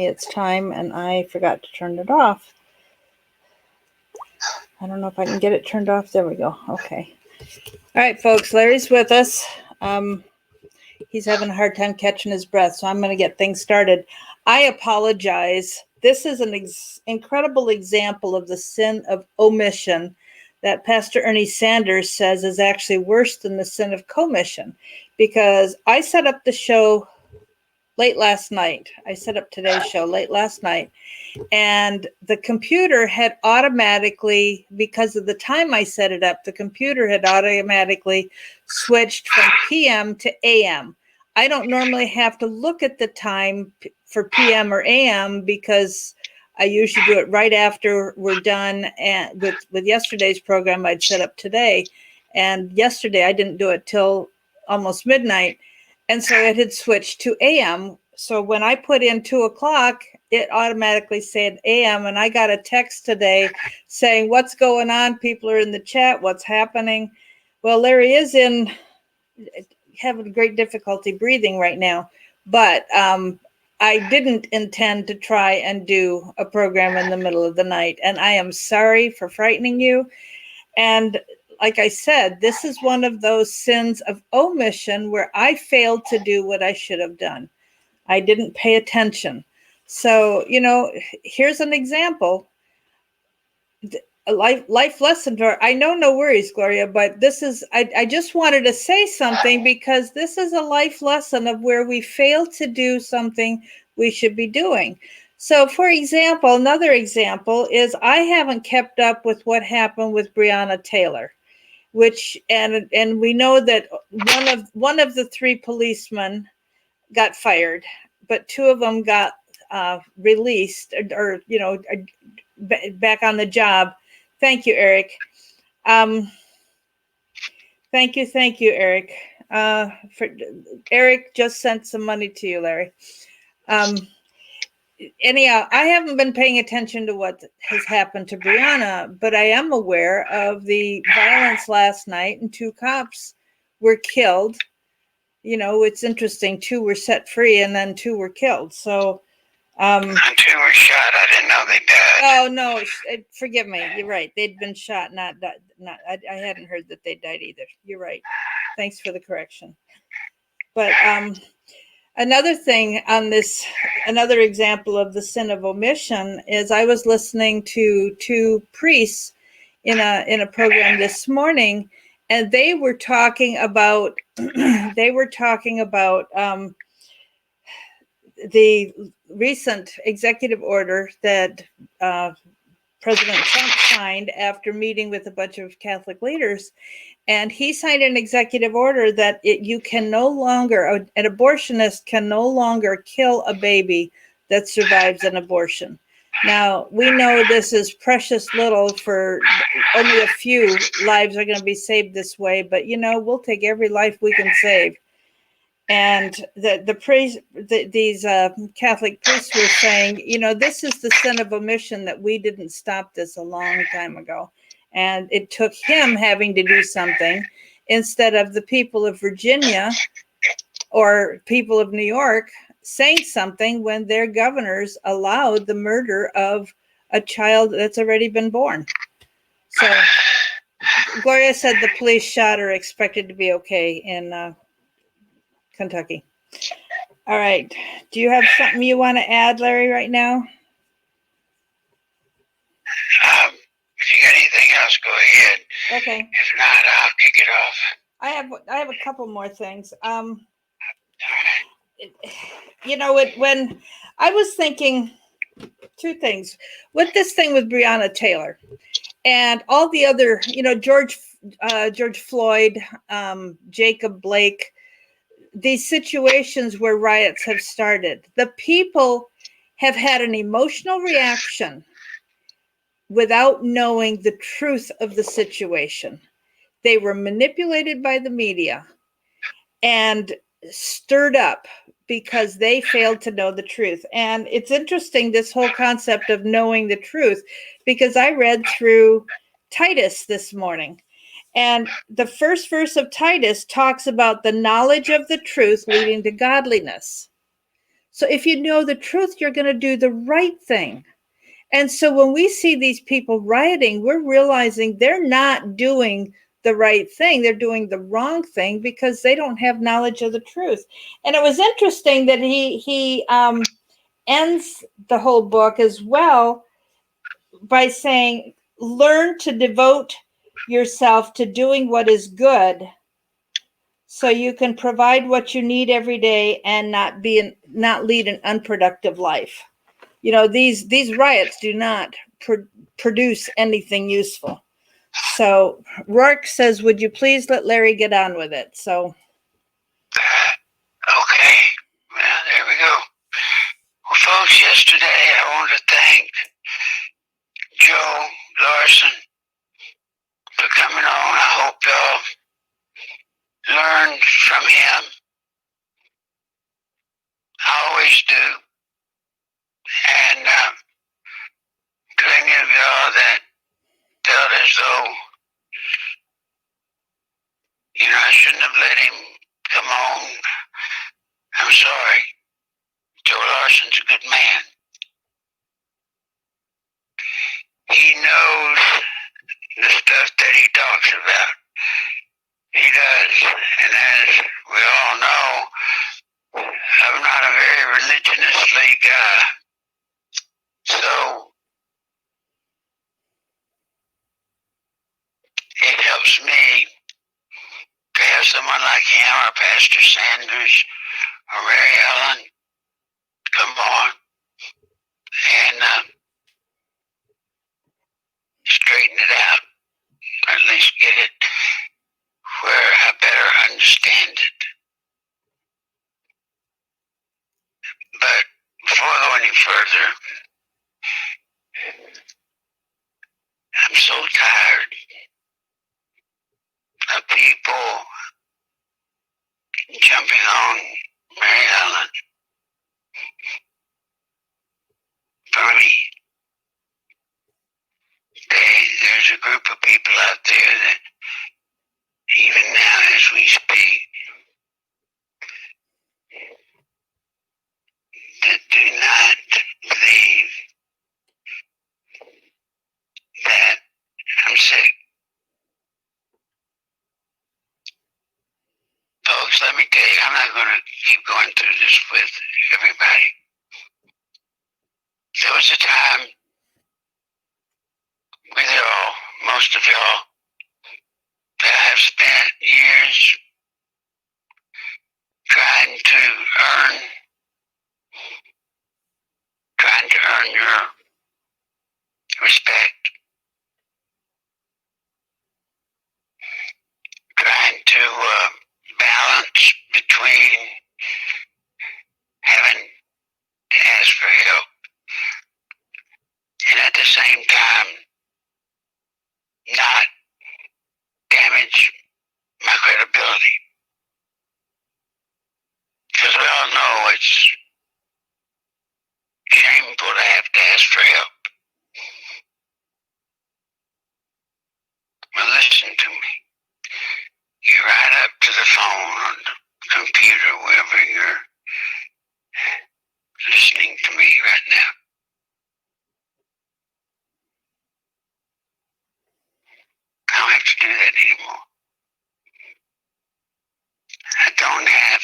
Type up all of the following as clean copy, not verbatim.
It's time, and I forgot to turn it off. I don't know if I can get it turned off. There we go. Okay. All right, folks. Larry's with us. He's having a hard time catching his breath, so I'm going to get things started. I apologize. This is an incredible example of the sin of omission that Pastor Ernie Sanders says is actually worse than the sin of commission, because I set up the show late last night. I set up today's show late last night, and the computer had automatically, because of the time I set it up, the computer had automatically switched from PM to AM. I don't normally have to look at the time for PM or AM because I usually do it right after we're done. And with yesterday's program, I'd set up today. And yesterday I didn't do it till almost midnight. And so it had switched to AM. So when I put in 2 o'clock, it automatically said AM. And I got a text today saying, what's going on? People are in the chat. What's happening? Well, Larry is having great difficulty breathing right now. But I didn't intend to try and do a program in the middle of the night. And I am sorry for frightening you. And like I said, this is one of those sins of omission where I failed to do what I should have done. I didn't pay attention. So, here's an example. A life lesson. I know, no worries, Gloria, but this is, I just wanted to say something because this is a life lesson of where we fail to do something we should be doing. So, for example, another example is I haven't kept up with what happened with Breonna Taylor, which and we know that one of the 3 policemen got fired, but 2 of them got released or back on the job. Thank you, Eric. Thank you, Eric. Eric just sent some money to you, Larry. Anyhow, I haven't been paying attention to what has happened to Breonna, but I am aware of the violence last night, and 2 cops were killed. It's interesting. 2 were set free, and then 2 were killed. So, and 2 were shot. I didn't know they died. Oh no! Forgive me. You're right. They'd been shot, not. I hadn't heard that they died either. You're right. Thanks for the correction. But another thing on this, another example of the sin of omission is I was listening to 2 priests in a program this morning, and they were talking about the recent executive order that President Trump signed after meeting with a bunch of Catholic leaders. And he signed an executive order that you can no longer, an abortionist can no longer kill a baby that survives an abortion. Now, we know this is precious little, for only a few lives are going to be saved this way, but we'll take every life we can save. And these Catholic priests were saying, this is the sin of omission, that we didn't stop this a long time ago. And it took him having to do something instead of the people of Virginia or people of New York saying something when their governors allowed the murder of a child that's already been born. So Gloria said the police shot are expected to be okay in Kentucky. All right. Do you have something you want to add, Larry, right now? If you got anything else, go ahead. Okay. If not, I'll kick it off. I have a couple more things. When I was thinking 2 things with this thing with Breonna Taylor and all the other, George Floyd, Jacob Blake, these situations where riots have started, the people have had an emotional reaction without knowing the truth of the situation. They were manipulated by the media and stirred up because they failed to know the truth. And it's interesting, this whole concept of knowing the truth, because I read through Titus this morning. And the first verse of Titus talks about the knowledge of the truth leading to godliness. So if you know the truth, you're going to do the right thing. And so when we see these people rioting, we're realizing they're not doing the right thing. They're doing the wrong thing because they don't have knowledge of the truth. And it was interesting that he ends the whole book as well by saying, learn to devote yourself to doing what is good so you can provide what you need every day and not lead an unproductive life. You know, these riots do not produce anything useful. So Rourke says, would you please let Larry get on with it? So Okay, well, there we go. Well, folks, yesterday I want to thank Joe Larson for coming on. I hope y'all learned from him. I always do. And to any of y'all that felt as though, I shouldn't have let him come on, I'm sorry. Joe Larson's a good man. He knows the stuff that he talks about. He does. And as we all know, I'm not a very religiously guy. So it helps me to have someone like him or Pastor Sanders or Mary Ellen come on and straighten it out, or at least get it where I better understand it. But before I go any further, I'm so tired of people jumping on Mary Ellen for me. There's a group of people out there that, even now as we speak, that do not believe that I'm sick. Folks, let me tell you, I'm not going to keep going through this with everybody. There was a time with y'all, most of y'all, that I have spent years trying to earn your respect, trying to balance between having to ask for help and at the same time not damage my credibility. Because we all know it's shameful to have to ask for help. Well, listen to me. Get right up to the phone or the computer, wherever you're listening to me right now. I don't have to do that anymore. I don't have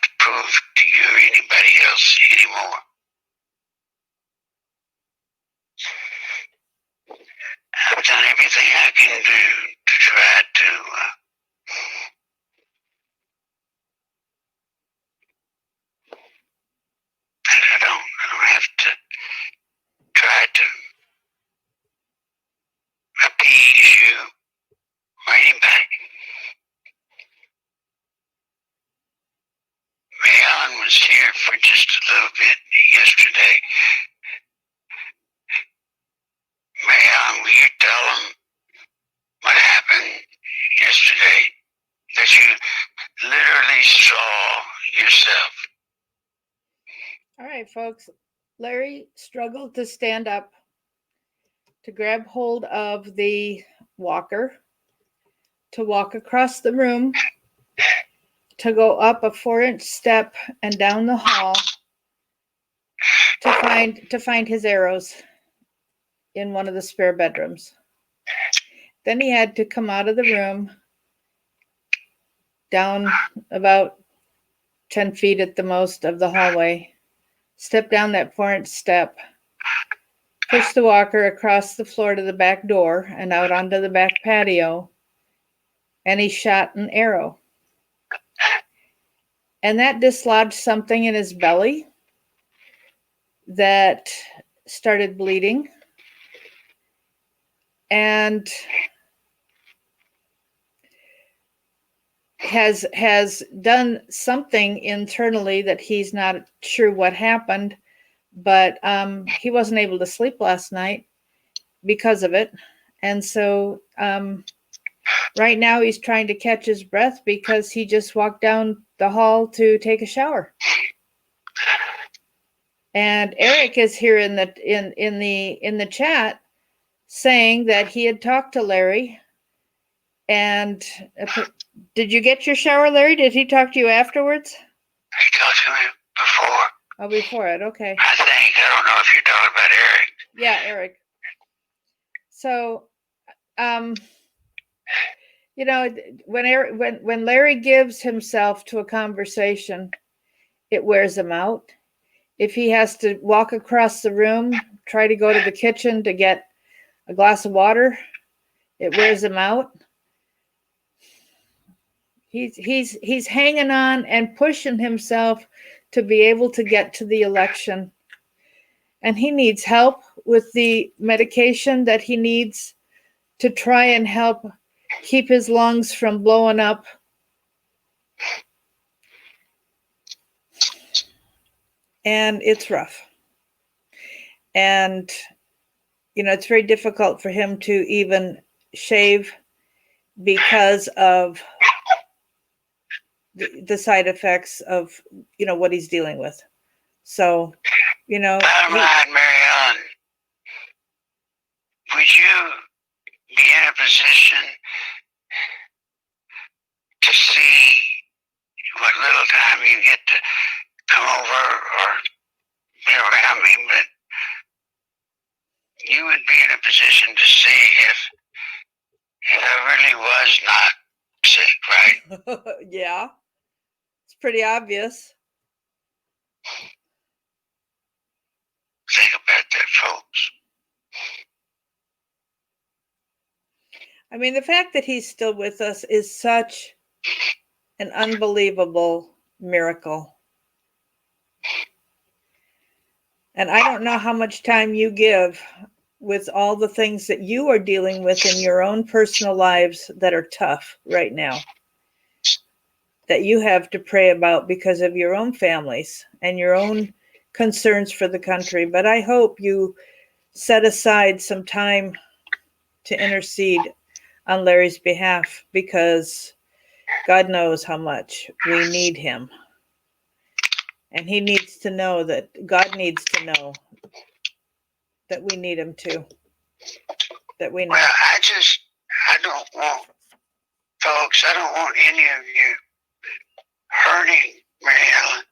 to prove to you or anybody else anymore. I've done everything I can do to try to I don't have to try to appease you or anybody. Mary Ellen was here for just a little bit yesterday. Mary Ellen, will you tell them what happened yesterday that you literally saw yourself? all right, folks. Larry struggled to stand up to grab hold of the walker. to walk across the room, to go up a 4-inch step and down the hall to find his arrows in one of the spare bedrooms. Then he had to come out of the room, down about 10 feet at the most of the hallway, step down that 4-inch step, push the walker across the floor to the back door and out onto the back patio, and he shot an arrow. And that dislodged something in his belly that started bleeding. And has done something internally that he's not sure what happened, but he wasn't able to sleep last night because of it. And so right now he's trying to catch his breath because he just walked down the hall to take a shower. And Eric is here in the chat saying that he had talked to Larry. And did you get your shower, Larry? Did he talk to you afterwards? I talked to him before. Oh, before it. Okay. I think. I don't know if you're talking about Eric. Yeah, Eric. So, you know, when Larry gives himself to a conversation, it wears him out. If he has to walk across the room, try to go to the kitchen to get a glass of water, it wears him out. He's hanging on and pushing himself to be able to get to the election. And he needs help with the medication that he needs to try and help keep his lungs from blowing up. And it's rough. And, you know, it's very difficult for him to even shave because of the side effects of, you know, what he's dealing with. So, you know. Bottom line, Mary Ellen, would you be in a position to see what little time you get to come over or be around me, but you would be in a position to see if I really was not sick, right? Yeah, it's pretty obvious. Think about that, folks. I mean, the fact that he's still with us is such an unbelievable miracle. And I don't know how much time you give with all the things that you are dealing with in your own personal lives that are tough right now, that you have to pray about because of your own families and your own concerns for the country. But I hope you set aside some time to intercede on Larry's behalf, because God knows how much we need him. And he needs to know that God needs to know that we need him too. That we know. Well, I don't want, folks, I don't want any of you hurting Mary Ellen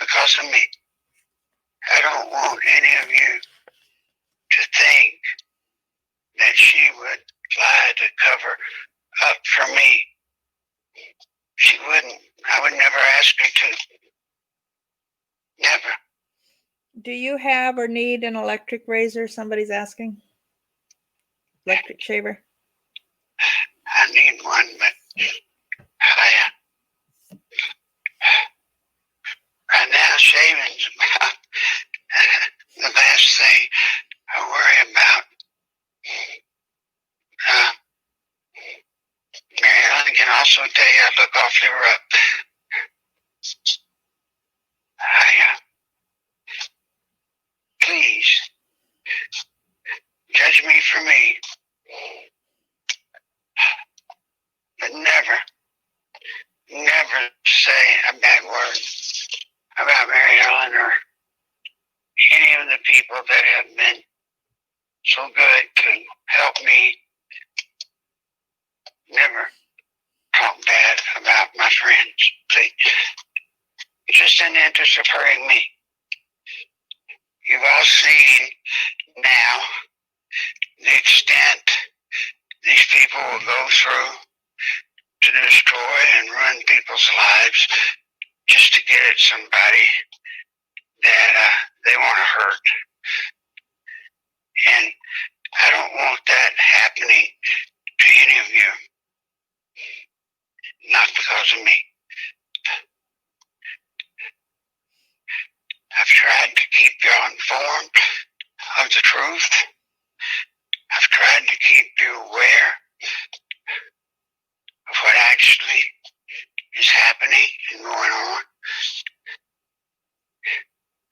because of me. I don't want any of you to think that she would lie to cover up for me. She wouldn't. I would never ask her to. Never. Do you have or need an electric razor? Somebody's asking. Electric shaver? I need one, but right now shaving's about the last thing I worry about. Mary Ellen can also tell you I look awfully rough. Please, judge me for me, but never say a bad word about Mary Ellen or any of the people that have been so good to help me never talk bad about my friends, please. Just in the interest of hurting me. You've all seen now the extent these people will go through to destroy and ruin people's lives just to get at somebody that they want to hurt. And I don't want that happening to any of you. Not because of me. I've tried to keep y'all informed of the truth. I've tried to keep you aware of what actually is happening and going on.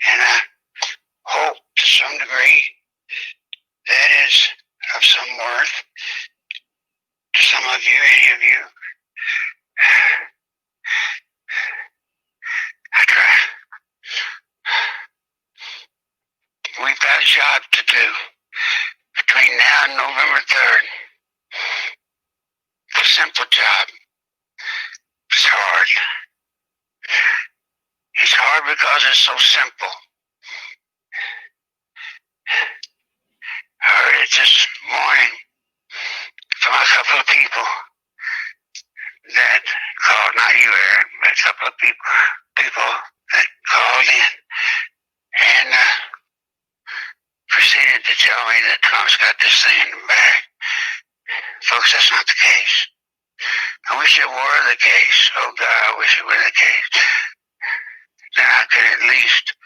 And I hope to some degree that is of some worth to some of you, any of you. I try. We've got a job to do between now and November 3rd. It's a simple job. It's hard. It's hard because it's so simple. I heard it this morning from a couple of people that called, not you, Eric, but a couple of people that called in and proceeded to tell me that Trump's got this thing in the bag. Folks, that's not the case. I wish it were the case. Oh God, I wish it were the case. Then I could at least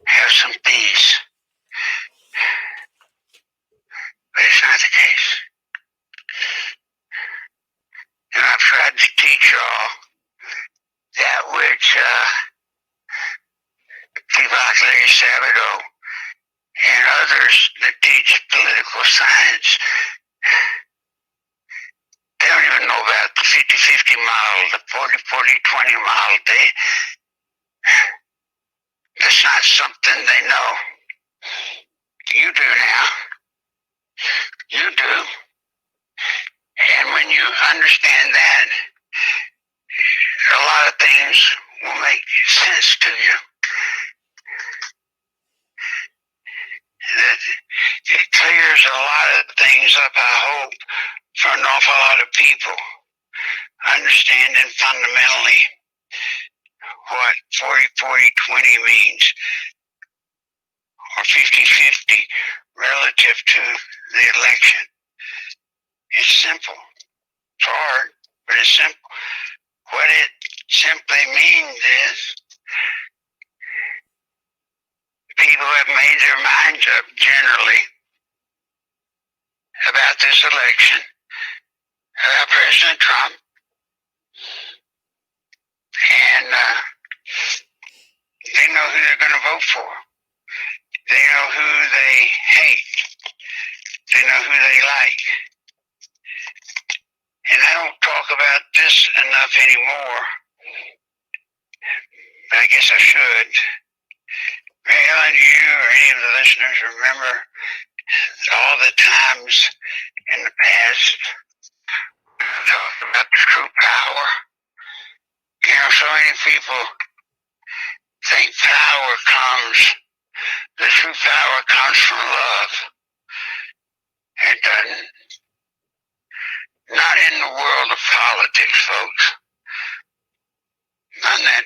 have some peace. But it's not the case. And I've tried to teach y'all that which people like Larry Sabato and others that teach political science, they don't even know about the 50-50 model, the 40-40-20 model. That's not something they know. You do now. You do. And when you understand that, a lot of things will make sense to you. That it clears a lot of things up, I hope, for an awful lot of people, understanding fundamentally what 40-40-20 means, or 50-50 relative to the election. It's simple. It's hard, but it's simple. What it simply means is people have made their minds up generally about this election, about President Trump, and they know who they're going to vote for. They know who they hate. They know who they like. And I don't talk about this enough anymore, but I guess I should. May none of you or any of the listeners remember all the times in the past I talked about the true power. You know, so many people think the true power comes from love. It doesn't. Not in the world of politics, folks. Not in that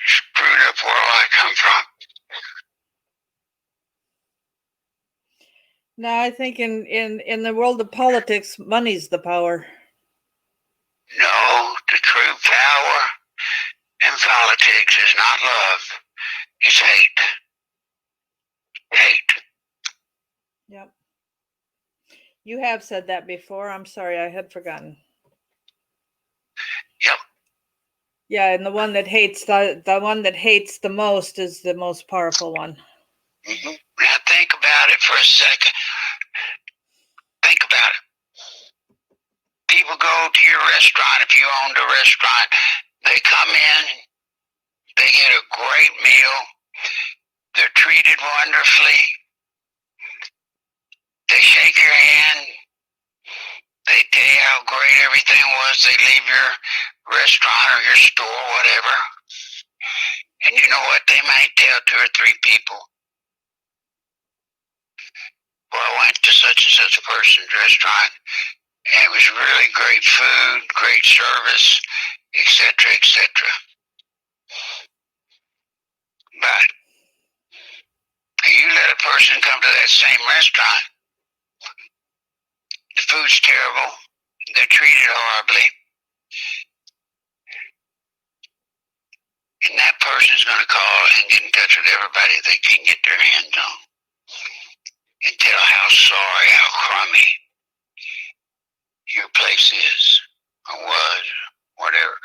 screwed up world I come from. No, I think in the world of politics, money's the power. No, the true power in politics is not love. It's hate. Hate. Yep. You have said that before. I'm sorry, I had forgotten. Yep. Yeah, and the one that hates the most is the most powerful one. Mm-hmm. Now think about it for a second. Think about it. People go to your restaurant, if you owned a restaurant, they come in, they get a great meal, they're treated wonderfully, they shake your hand, they say how great everything was. They leave your restaurant or your store, whatever. And you know what? They might tell 2 or 3 people. Well, I went to such and such a person's restaurant, and it was really great food, great service, etc., etc. But you let a person come to that same restaurant, the food's terrible, they're treated horribly, and that person's going to call and get in touch with everybody they can get their hands on and tell how sorry, how crummy your place is or was, whatever.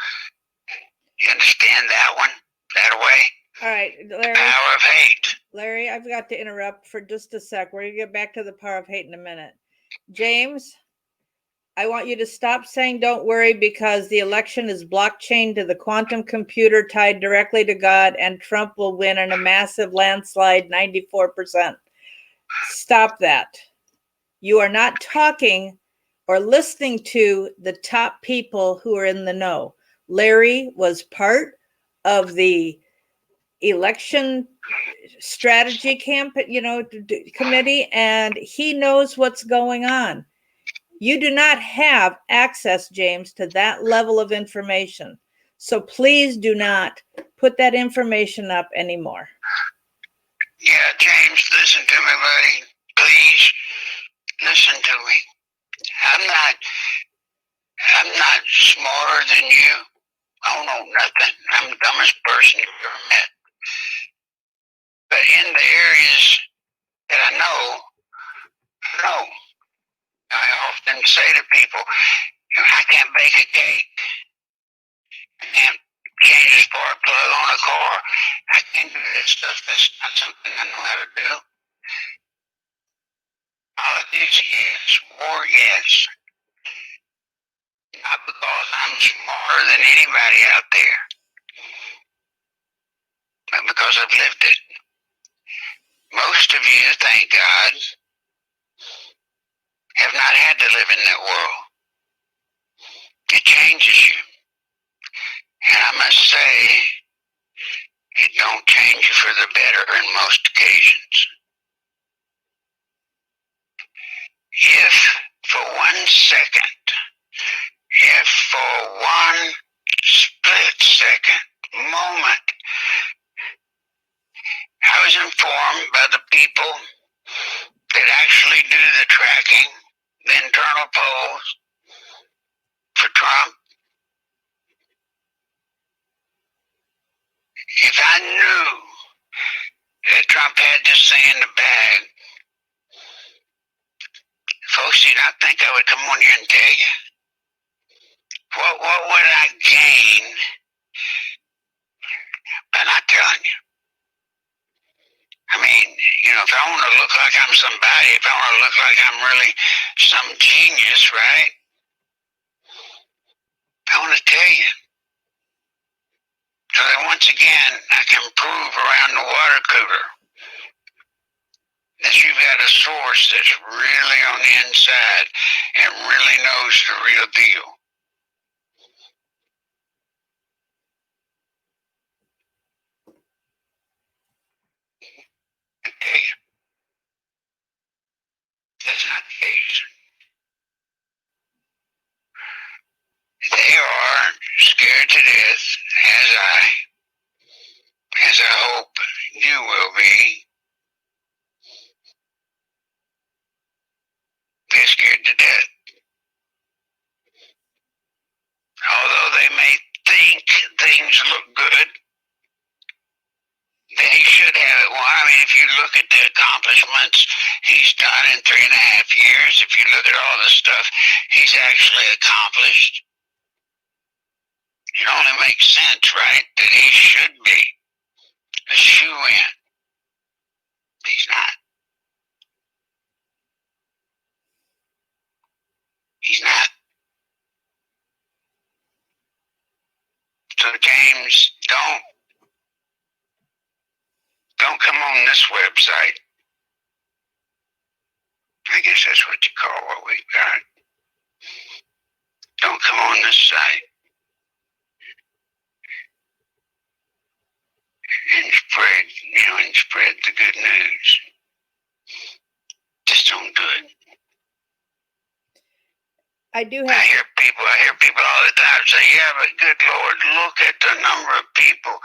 You understand that one? That way? All right, Larry. Power of hate. Larry, I've got to interrupt for just a sec. We're going to get back to the power of hate in a minute. James, I want you to stop saying don't worry because the election is blockchain to the quantum computer tied directly to God, and Trump will win in a massive landslide, 94%. Stop that. You are not talking or listening to the top people who are in the know. Larry was part of the election strategy committee, and he knows what's going on. You do not have access, James, to that level of information. So please do not put that information up anymore. Yeah, James, listen to me, buddy. Please listen to me. I'm not smarter than you. I don't know nothing. I'm the dumbest person you've ever met. But in the areas that I know, I often say to people, I can't bake a cake. I can't change a spark plug on a car. I can't do that stuff. That's not something I know how to do. Politics, yes. War, yes. Not because I'm smarter than anybody out there, but because I've lived it. Most of you, thank God, have not had to live in that world. It changes you. And I must say, it don't change you for the better in most occasions. If for 1 second, if for one split second, moment, I was informed by the people that actually do the tracking, the internal polls for Trump. If I knew that Trump had this thing in the bag, folks, do you not think I would come on here and tell you? What would I gain by not telling you? I mean, if I want to look like I'm somebody, if I want to look like I'm really some genius, right? I want to tell you. So that once again, I can prove around the water cooler that you've got a source that's really on the inside and really knows the real deal. I tell you, that's not the case. They are scared to death, as I hope you will be. They're scared to death. Although they may think things look good, they should have it. Well, I mean, if you look at the accomplishments he's done in 3.5 years, if you look at all the stuff he's actually accomplished, it only makes sense, right, that he should be a shoo-in. He's not. He's not. So James, don't come on this website. I guess that's what you call what we've got. don't come on this site and spread the good news. Just don't do it. I hear people all the time say, yeah, but good Lord, look at the number of people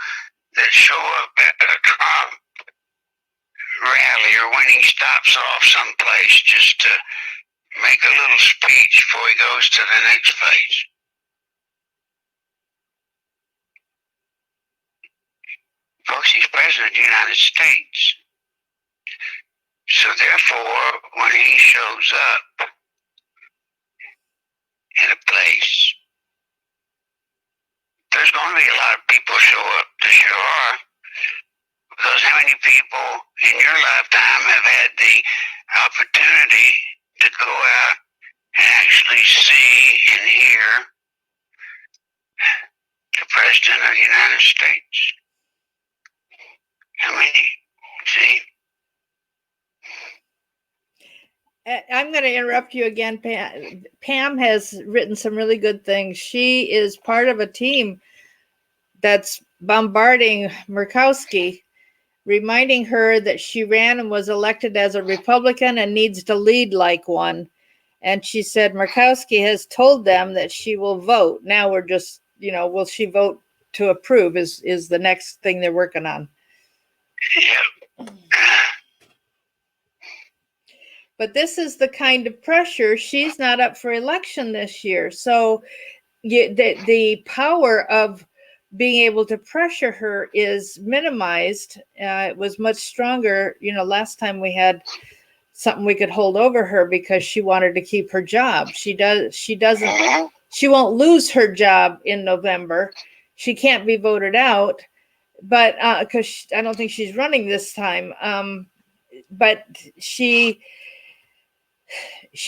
that show up at a Trump rally or when he stops off someplace just to make a little speech before he goes to the next place. Folks, he's President of the United States. So therefore, when he shows up in a place, there's going to be a lot of people show up. There sure are. Because how many people in your lifetime have had the opportunity to go out and actually see and hear the President of the United States? How many? See? I'm going to interrupt you again, Pam. Pam has written some really good things. She is part of a team that's bombarding Murkowski, reminding her that she ran and was elected as a Republican and needs to lead like one. And she said Murkowski has told them that she will vote. Now we're just, will she vote to approve is the next thing they're working on. Yeah. But this is the kind of pressure. She's not up for election this year. So the power of being able to pressure her is minimized. It was much stronger. Last time we had something we could hold over her because she wanted to keep her job. She won't lose her job in November. She can't be voted out, but because I don't think she's running this time. But she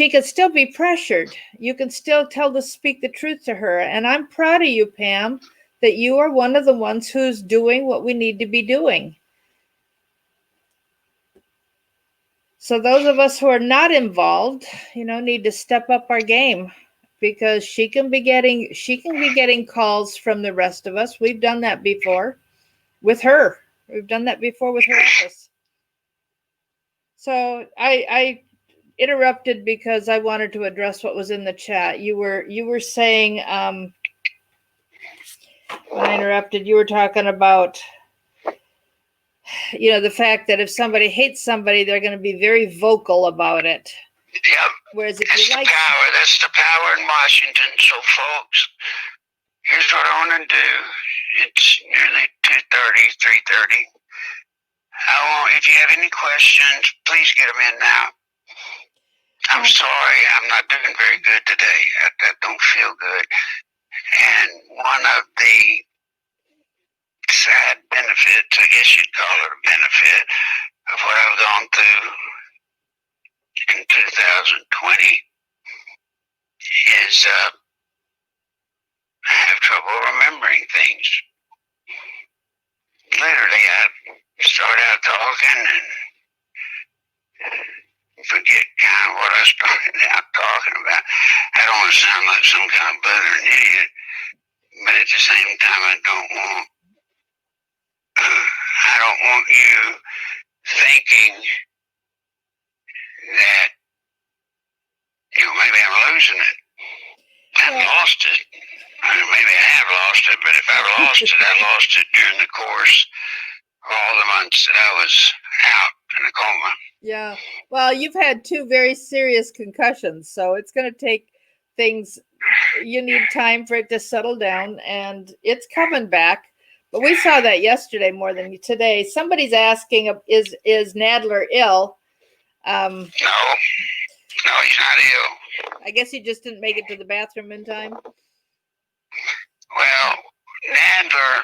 could still be pressured. You can still speak the truth to her. And I'm proud of you, Pam, that you are one of the ones who's doing what we need to be doing. So those of us who are not involved, need to step up our game, because she can be getting calls from the rest of us. We've done that before with her. We've done that before with her office. So I interrupted because I wanted to address what was in the chat. You were saying, when I interrupted, you were talking about, the fact that if somebody hates somebody, they're going to be very vocal about it. Yep. Whereas if that's you like power, that's the power in Washington. So folks, here's what I want to do. It's nearly 2:30, 3:30. If you have any questions, please get them in now. I'm sorry, I'm not doing very good today. I don't feel good. And one of the sad benefits, I guess you'd call it a benefit, of what I've gone through in 2020 is I have trouble remembering things. Literally, I start out talking and forget kind of what I started out talking about. I don't want to sound like some kind of blithering idiot, but at the same time, I don't want you thinking that maybe I'm losing it. I've lost it. Maybe I have lost it, but if I've lost it, I lost it during the course of all the months that I was out in a coma. Yeah. Well, you've had 2 very serious concussions, so it's going to take things. You need time for it to settle down, and it's coming back. But we saw that yesterday more than today. Somebody's asking, is Nadler ill? No, he's not ill. I guess he just didn't make it to the bathroom in time. Well, Nadler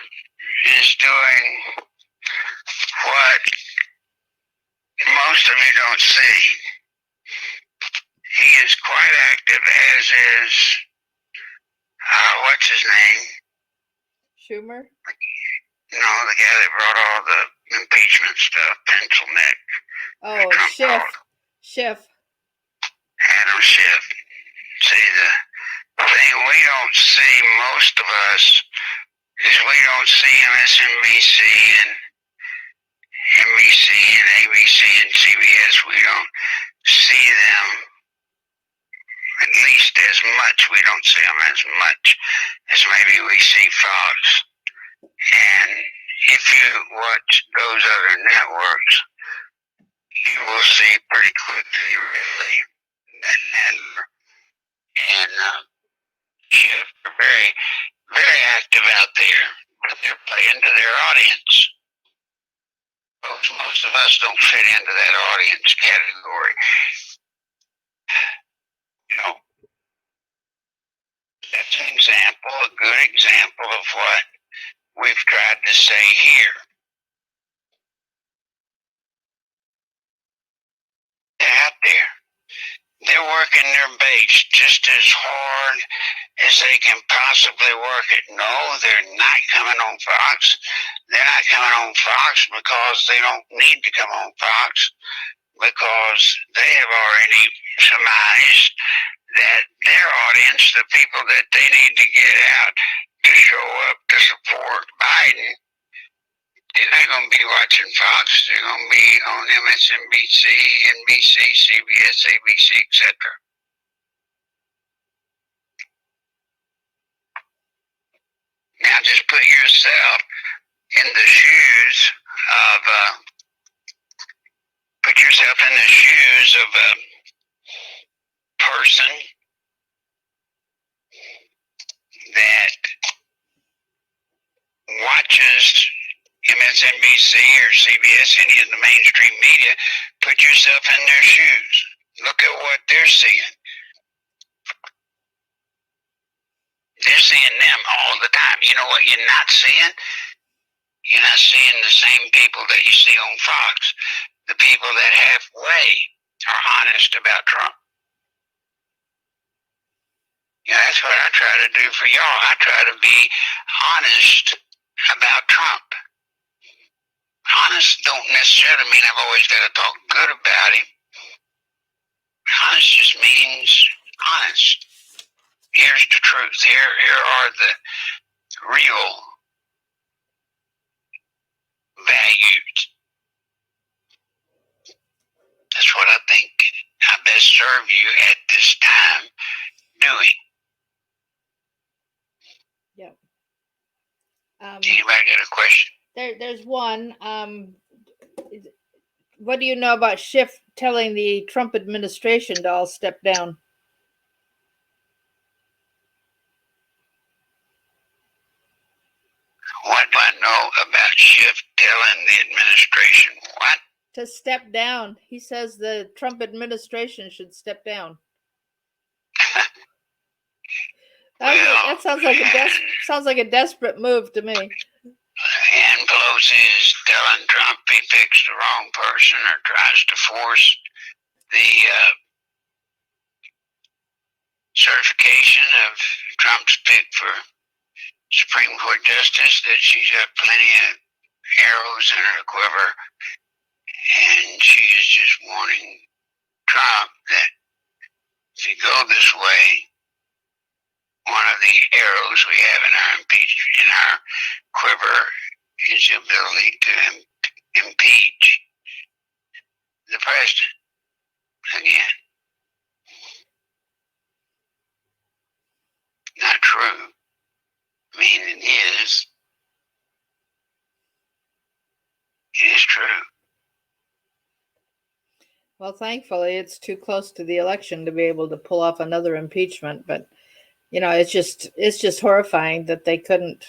is doing what most of you don't see. He is quite active, as is, what's his name? Schumer? No, the guy that brought all the impeachment stuff, Pencil Neck. Oh, Schiff. Adam Schiff. See, thing we don't see, most of us, is we don't see MSNBC and NBC and ABC and CBS. We don't see them at least as much. We don't see them as much as maybe we see Fox. And if you watch those other networks, you will see pretty quickly, really, that Nadler and Schiff are very, very active out there, but they're playing to their audience. Folks, most of us don't fit into that audience category. You know, that's an example, a good example of what we've tried to say here. They're out there. They're working their base just as hard as they can possibly work it. No, they're not coming on Fox. They're not coming on Fox because they don't need to come on Fox, because they have already surmised that their audience, the people that they need to get out to show up to support Biden, they're not going to be watching Fox. They're going to be on MSNBC, NBC, CBS, ABC, etc. Now just put yourself in the shoes of a person that watches MSNBC or CBS, any of the mainstream media. Put yourself in their shoes. Look at what they're seeing. They're seeing them all the time. You know what you're not seeing? You're not seeing the same people that you see on Fox. The people that halfway are honest about Trump. Yeah, that's what I try to do for y'all. I try to be honest about Trump. Honest don't necessarily mean I've always got to talk good about him. Honest just means honest. Here's the truth. Here are the real values. That's what I think I best serve you at this time doing. Yep. Anybody got a question? There's one. What do you know about Schiff telling the Trump administration to all step down? What do I know about Schiff telling the administration what? To step down. He says the Trump administration should step down. That sounds like a desperate move to me. And Pelosi is telling Trump he picks the wrong person or tries to force the certification of Trump's pick for Supreme Court Justice, that she's got plenty of arrows in her quiver, and she is just warning Trump that if you go this way, one of the arrows we have in our quiver is the ability to impeach the president again. Not true. I mean, it is. It is true. Well, thankfully, it's too close to the election to be able to pull off another impeachment. But, it's just horrifying that they couldn't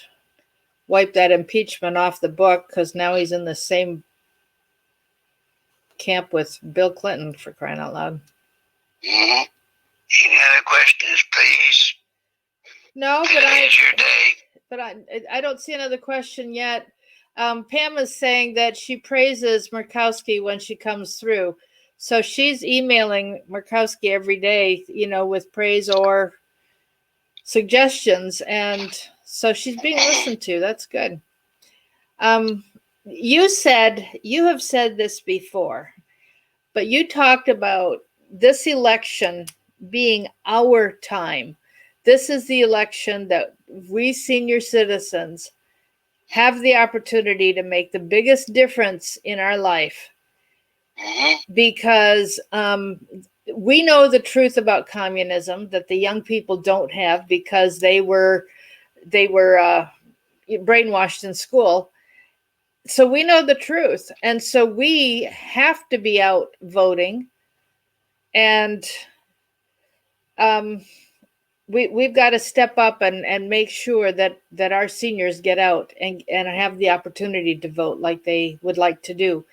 wipe that impeachment off the book, because now he's in the same camp with Bill Clinton, for crying out loud. Mm-hmm. Any other questions, please? No, Today's your day. But I don't see another question yet. Pam is saying that she praises Murkowski when she comes through. So she's emailing Murkowski every day, with praise or suggestions. And so she's being listened to. That's good. You have said this before, but you talked about this election being our time, This is the election that we senior citizens have the opportunity to make the biggest difference in our life, because we know the truth about communism that the young people don't have, because they were brainwashed in school. So we know the truth, and so we have to be out voting, and we've got to step up and make sure that our seniors get out and have the opportunity to vote like they would like to do.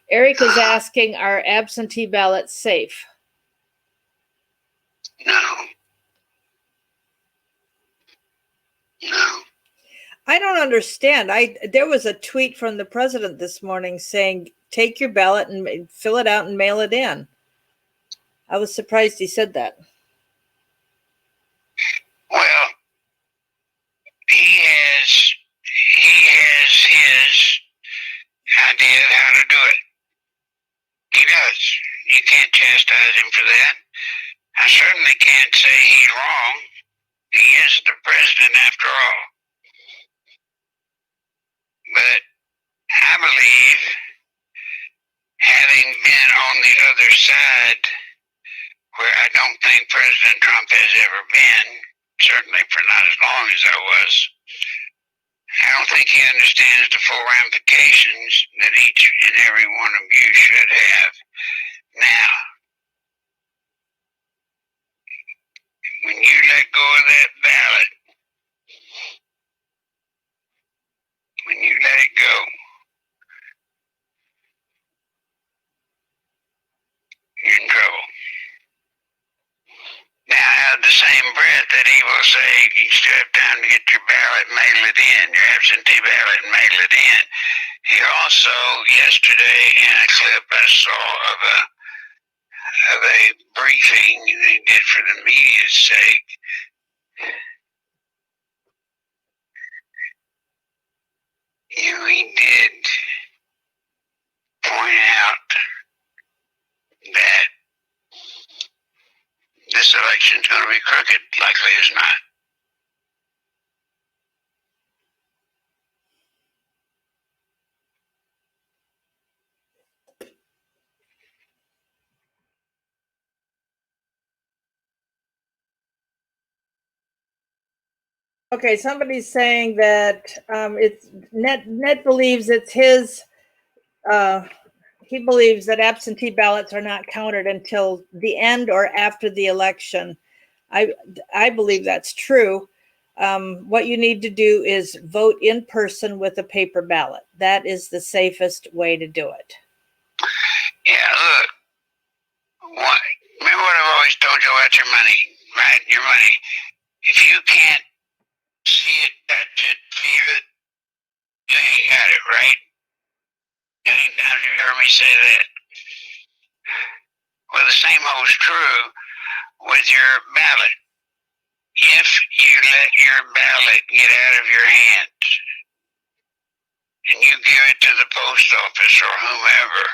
Eric is asking, are absentee ballots safe? No. No. I don't understand. There was a tweet from the president this morning saying, take your ballot and fill it out and mail it in. I was surprised he said that. Well, he has his idea of how to do it. He does. You can't chastise him for that. I certainly can't say he's wrong. He is the president after all. But I believe, having been on the other side, where I don't think President Trump has ever been, certainly for not as long as I was, I don't think he understands the full ramifications that each and every one of you should have. Now, when you let go of that ballot, when you let it go, you're in trouble. Now, out of the same breath that he will say, you still have time to get your ballot, mail it in, your absentee ballot, and mail it in. He also, yesterday, in a clip I saw of a briefing they did for the media's sake, he did point out that this election's going to be crooked, likely as not. Okay, somebody's saying that it's Ned believes it's his. He believes that absentee ballots are not counted until the end or after the election. I believe that's true. What you need to do is vote in person with a paper ballot. That is the safest way to do it. Yeah, look. Remember what I've always told you about your money, right? Your money. If you can't see it, touch it, feel it, you ain't got it, right? How many times have you heard me say that? Well, the same holds true with your ballot. If you let your ballot get out of your hands and you give it to the post office or whomever,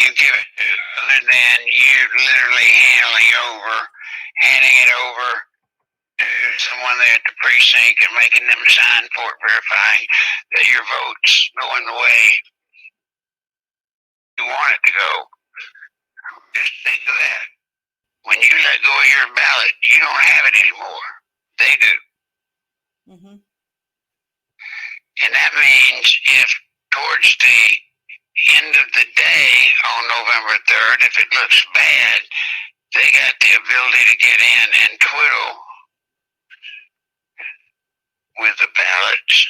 you give it to, other than you literally handing it over to someone there at the precinct and making them sign for it, verifying that your vote's going the way you want it to go. Just think of that. When you let go of your ballot, you don't have it anymore. They do. Mm-hmm. And that means if towards the end of the day on November 3rd, if it looks bad, they got the ability to get in and twiddle with the ballots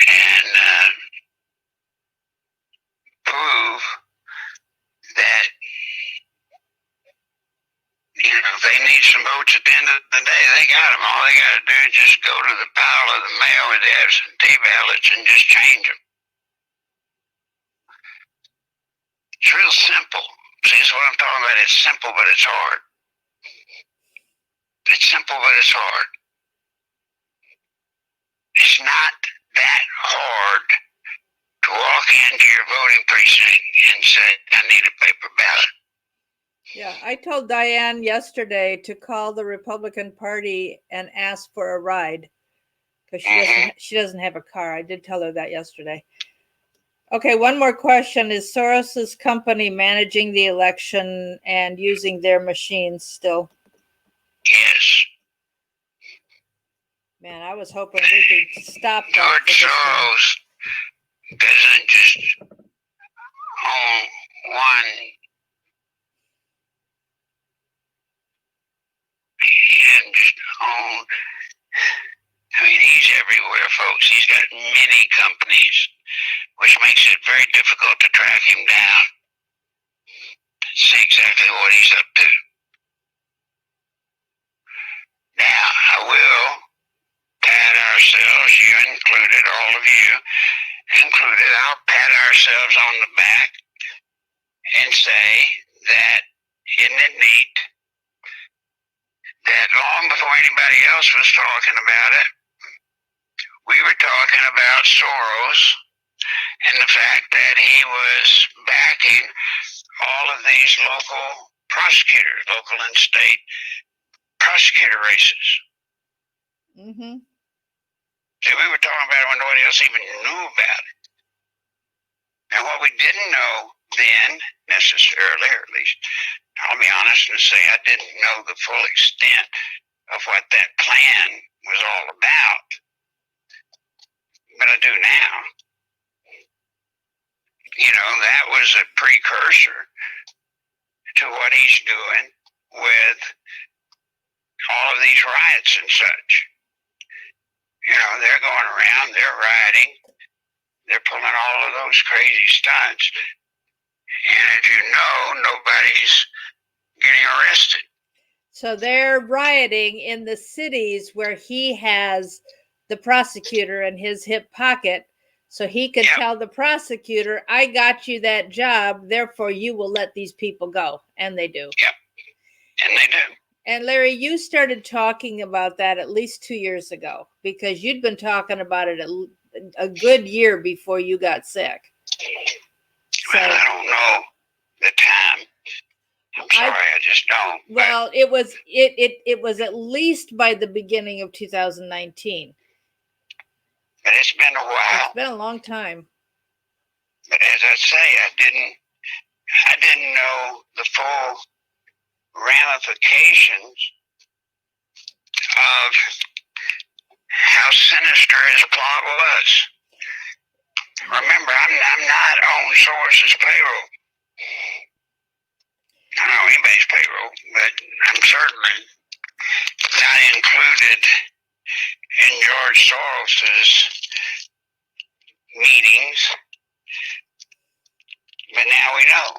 and prove that, if they need some votes at the end of the day, they got them. All they got to do is just go to the pile of the mail with the absentee ballots and just change them. It's real simple. See, that's what I'm talking about. It's simple, but it's hard. It's simple, but it's hard. It's not that hard to walk into your voting precinct and say, I need a paper ballot. Yeah, I told Diane yesterday to call the Republican Party and ask for a ride because she doesn't have a car. I did tell her that yesterday. Okay, one more question. Is Soros's company managing the election and using their machines still? Yes. Man, I was hoping we could stop that. George Soros doesn't just own one. He didn't just own. I mean, he's everywhere, folks. He's got many companies, which makes it very difficult to track him down, see exactly what he's up to. Now, I will pat ourselves, you included, all of you included, I'll pat ourselves on the back and say that, isn't it neat, that long before anybody else was talking about it, we were talking about Soros and the fact that he was backing all of these local prosecutors, local and state prosecutor races. Mm-hmm. See, we were talking about it when nobody else even knew about it. Now, what we didn't know then, necessarily, or at least I'll be honest and say I didn't know the full extent of what that plan was all about, but I do now. You know, that was a precursor to what he's doing with all of these riots and such. You know, they're going around, they're rioting, they're pulling all of those crazy stunts, and as you know, nobody's getting arrested. So they're rioting in the cities where he has the prosecutor in his hip pocket, so he could tell the prosecutor, I got you that job, therefore you will let these people go. And they do. Yep. And they do. And Larry, you started talking about that at least 2 years ago, because you'd been talking about it a good year before you got sick. So, well, I don't know the time. I'm sorry, I just don't. Well, it was at least by the beginning of 2019. But it's been a while. It's been a long time. But as I say, I didn't know the full ramifications of how sinister his plot was. Remember, I'm not on Soros's payroll. I don't know anybody's payroll, but I'm certainly not included in George Soros's meetings. But now we know.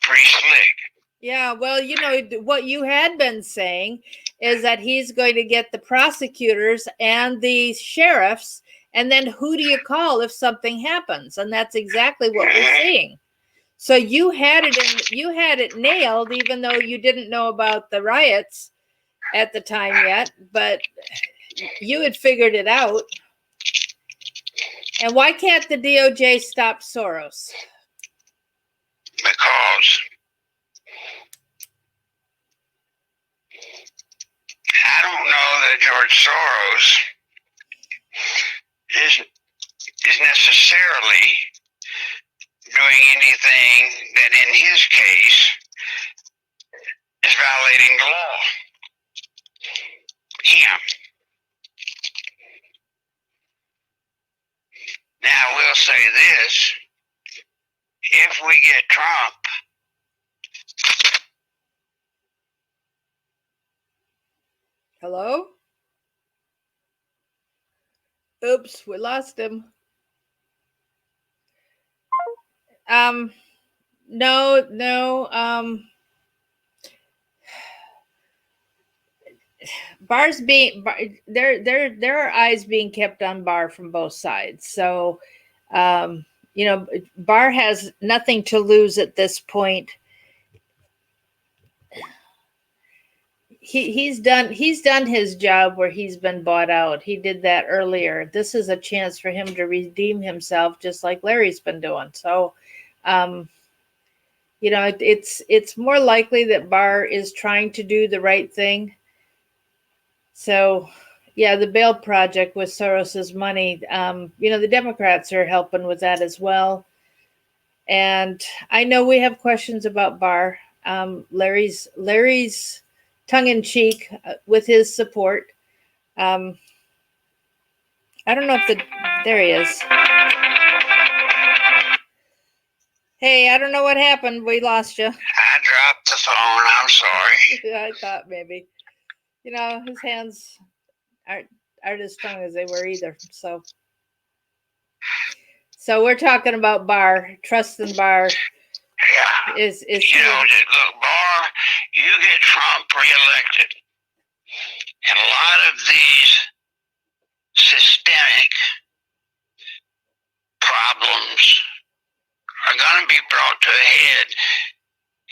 Pretty slick. Yeah, well, you know, what you had been saying is that he's going to get the prosecutors and the sheriffs, and then who do you call if something happens? And that's exactly what we're seeing. So you had it nailed, even though you didn't know about the riots at the time yet, but you had figured it out. And why can't the DOJ stop Soros? Because I don't know that George Soros is necessarily doing anything that in his case is violating the law. Him. Now, we'll say this. If we get Trump, hello? Oops, we lost him. No. Barr's being there are eyes being kept on Barr from both sides. So, you know, Barr has nothing to lose at this point. He's done his job where he's been bought out. He did that earlier. This is a chance for him to redeem himself, just like Larry's been doing. So, it's more likely that Barr is trying to do the right thing. So, yeah, the bail project with Soros's money, the Democrats are helping with that as well. And I know we have questions about Barr. Larry's tongue in cheek with his support. I don't know if there he is. Hey, I don't know what happened. We lost you. I dropped the phone. I'm sorry. I thought maybe. His hands aren't as strong as they were either. So we're talking about Barr, trusting Barr. Yeah. Is look, Barr, you get Trump reelected, and a lot of these systemic problems are going to be brought to a head,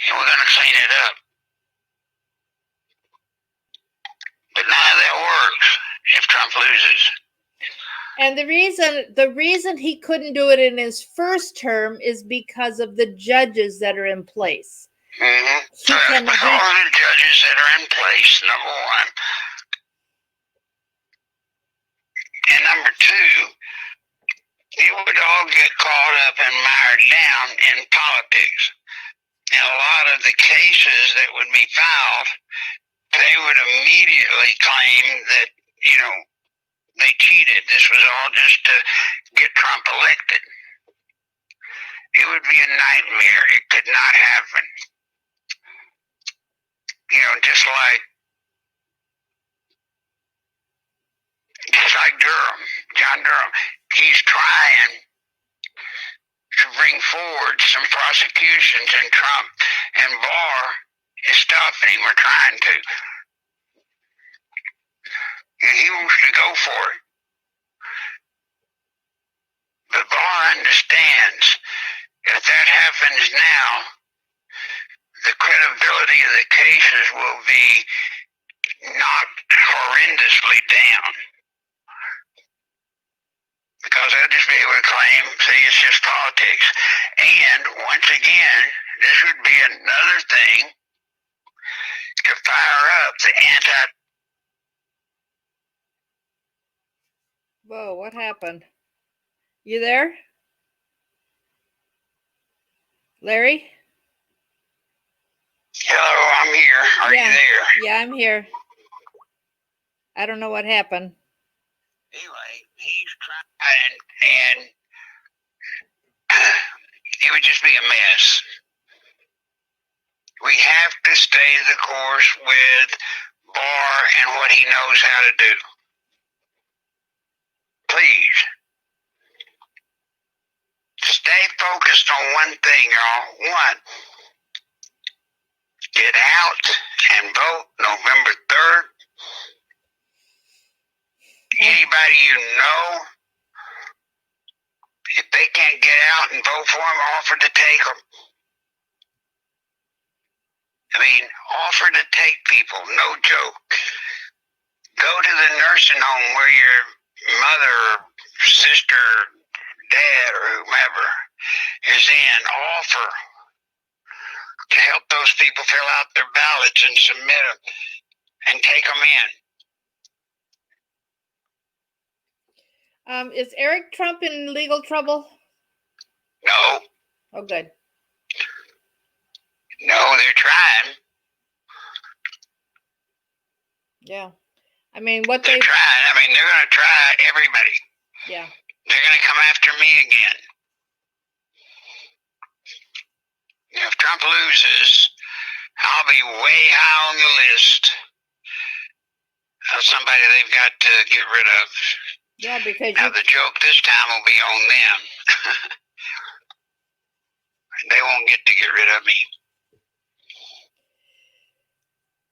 and we're going to clean it up. But none of that works if Trump loses. And the reason he couldn't do it in his first term is because of the judges that are in place. Mm-hmm. So all the judges that are in place, number one. And number two, it would all get caught up and mired down in politics. And a lot of the cases that would be filed, they would immediately claim that, they cheated. This was all just to get Trump elected. It would be a nightmare. It could not happen. Just like John Durham, he's trying to bring forward some prosecutions, and Trump and Barr is stopping him or trying to. And he wants to go for it. But Barr understands if that happens now, the credibility of the cases will be knocked horrendously down. Because they'll just be able to claim, see, it's just politics. And once again, this would be another thing to fire up the Whoa, what happened? You there? Larry? Hello, I'm here. Are you there? Yeah, I'm here. I don't know what happened. Anyway, he's trying, and it would just be a mess. We have to stay the course with Barr and what he knows how to do. Please. Stay focused on one thing, y'all. One, get out and vote November 3rd. Anybody you know, if they can't get out and vote for him, offer to take them. Offer to take people, no joke. Go to the nursing home where your mother, sister, dad, or whomever is in. Offer to help those people fill out their ballots and submit them and take them in. Is Eric Trump in legal trouble? No. Oh, good. No, they're trying. Yeah. They're trying. They're going to try everybody. Yeah. They're going to come after me again. If Trump loses, I'll be way high on the list of somebody they've got to get rid of. Yeah, because now the joke this time will be on them. They won't get to get rid of me.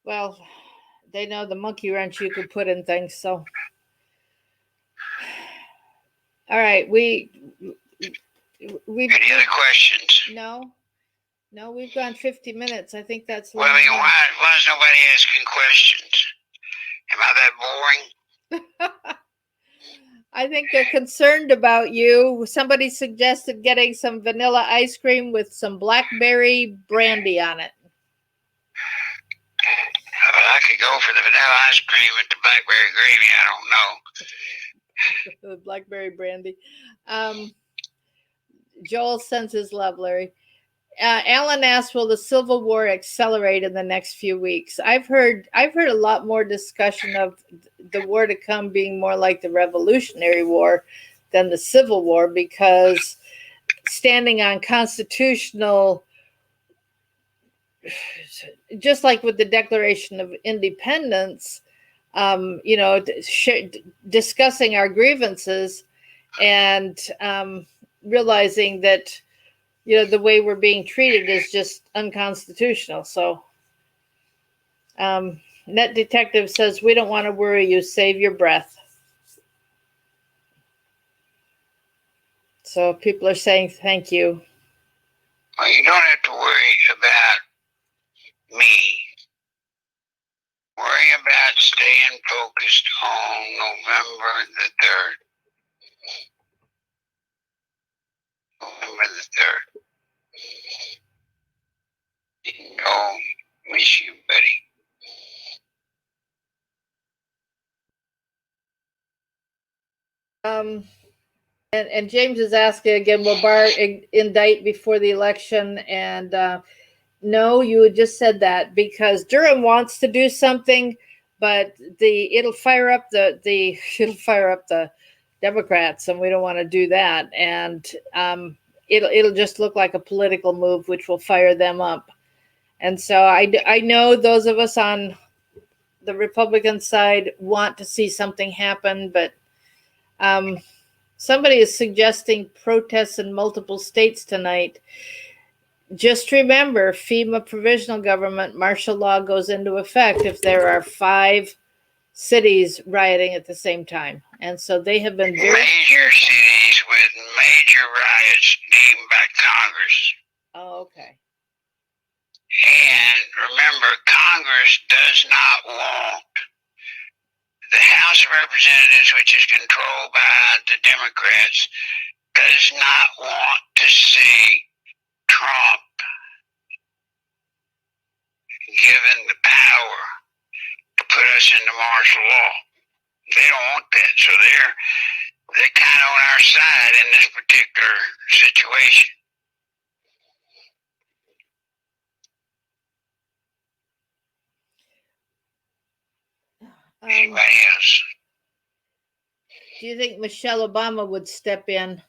Well, they know the monkey wrench you could put in things, so. All right, we Any other questions? No, we've gone 50 minutes. I think that's long. Well, why is nobody asking questions? Am I that boring? I think they're concerned about you. Somebody suggested getting some vanilla ice cream with some blackberry brandy on it. I could go for the vanilla ice cream with the blackberry gravy. I don't know. The blackberry brandy. Joel sends his love, Larry. Alan asked, "Will the Civil War accelerate in the next few weeks?" I've heard a lot more discussion of the war to come being more like the Revolutionary War than the Civil War, because standing on constitutional, just like with the Declaration of Independence, discussing our grievances and realizing that the way we're being treated is just unconstitutional. So Net Detective says, "We don't want to worry you, save your breath." So people are saying thank you. Well, you don't have to worry about me. Worry about staying focused on November the 3rd. November the 3rd. Oh, miss you, buddy. And James is asking again, will Barr indict before the election? And no, you had just said that because Durham wants to do something, but it'll fire up the Democrats, and we don't want to do that. And it'll just look like a political move, which will fire them up. And so I know those of us on the Republican side want to see something happen, but somebody is suggesting protests in multiple states tonight. Just remember, FEMA provisional government martial law goes into effect if there are 5 cities rioting at the same time. And so they have been very major cities with major riots deemed by Congress. Oh, okay. And remember, Congress does not want the House of Representatives, which is controlled by the Democrats, does not want to see Trump given the power to put us into martial law. They don't want that, so they're kind of on our side in this particular situation. Anybody else? Do you think Michelle Obama would step in